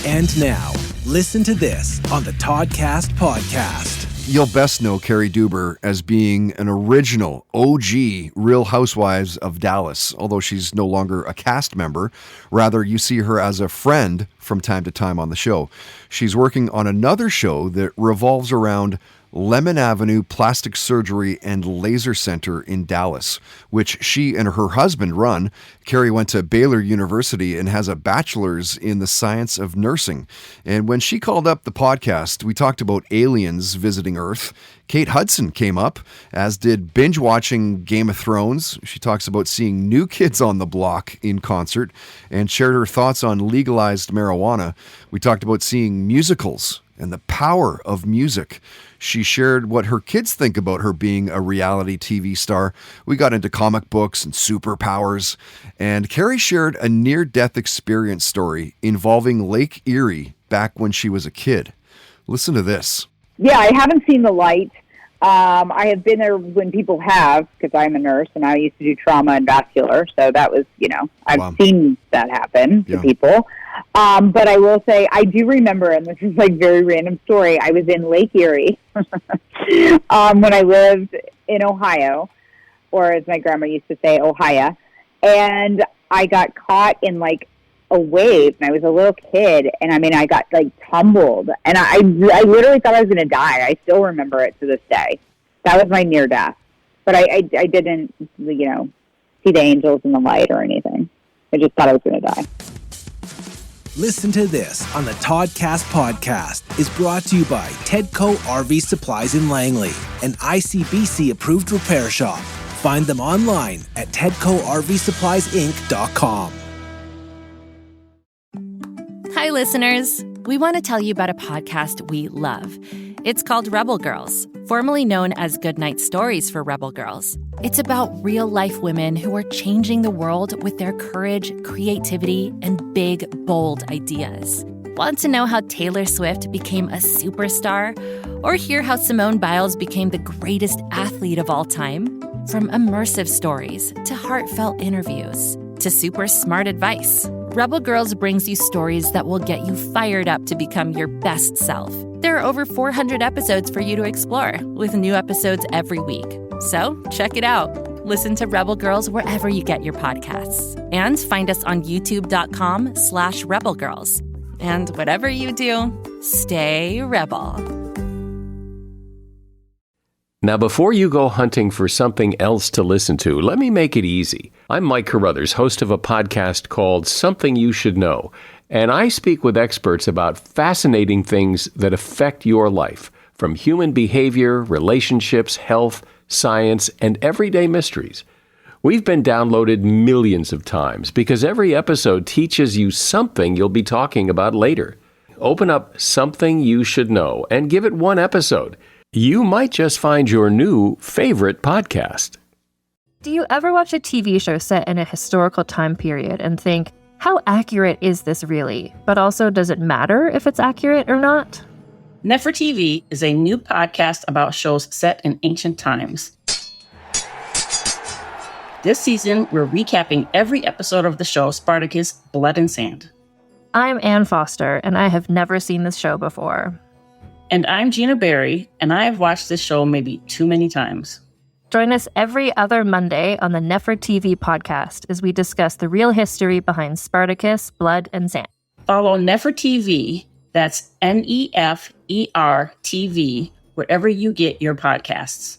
And now, listen to this on the Toddcast podcast. You'll best know Cary Deuber as being an original OG Real Housewives of Dallas, although she's no longer a cast member. Rather, you see her as a friend from time to time on the show. She's working on another show that revolves around Lemon Avenue Plastic Surgery and Laser Center in Dallas, which she and her husband run. Cary went to Baylor University and has a bachelor's in the science of nursing. And when she called up the podcast, we talked about aliens visiting Earth. Kate Hudson came up, as did binge-watching Game of Thrones. She talks about seeing New Kids on the Block in concert and shared her thoughts on legalized marijuana. We talked about seeing musicals and the power of music. She shared what her kids think about her being a reality TV star. We got into comic books and superpowers. And Cary shared a near-death experience story involving Lake Erie back when she was a kid. Listen to this. Yeah, I haven't seen the light. I have been there when people have, because I'm a nurse and I used to do trauma and vascular. So that was, I've seen that happen to people. But I will say, I do remember, and this is like very random story, I was in Lake Erie when I lived in Ohio, or as my grandma used to say, Ohio. And I got caught in like a wave, and I was a little kid, and I got like tumbled, and I literally thought I was going to die. I still remember it to this day. That was my near death, but I didn't, see the angels in the light or anything. I just thought I was going to die. Listen to this on the Toddcast podcast is brought to you by Tedco RV Supplies in Langley, an ICBC approved repair shop. Find them online at TedcoRVSuppliesInc.com. Hi, listeners. We want to tell you about a podcast we love. It's called Rebel Girls, formerly known as Goodnight Stories for Rebel Girls. It's about real-life women who are changing the world with their courage, creativity, and big, bold ideas. Want to know how Taylor Swift became a superstar? Or hear how Simone Biles became the greatest athlete of all time? From immersive stories to heartfelt interviews to super smart advice, Rebel Girls brings you stories that will get you fired up to become your best self. There are over 400 episodes for you to explore, with new episodes every week. So check it out. Listen to Rebel Girls wherever you get your podcasts. And find us on youtube.com/rebelgirls. And whatever you do, stay rebel. Now, before you go hunting for something else to listen to, let me make it easy. I'm Mike Carruthers, host of a podcast called Something You Should Know, and I speak with experts about fascinating things that affect your life, from human behavior, relationships, health, science, and everyday mysteries. We've been downloaded millions of times because every episode teaches you something you'll be talking about later. Open up Something You Should Know and give it one episode. You might just find your new favorite podcast. Do you ever watch a TV show set in a historical time period and think, how accurate is this really? But also, does it matter if it's accurate or not? Nefertiti is a new podcast about shows set in ancient times. This season, we're recapping every episode of the show Spartacus, Blood and Sand. I'm Ann Foster, and I have never seen this show before. And I'm Gina Berry, and I have watched this show maybe too many times. Join us every other Monday on the Nefertiti podcast as we discuss the real history behind Spartacus, Blood and Sand. Follow Nefertiti, that's NEFER TV, wherever you get your podcasts.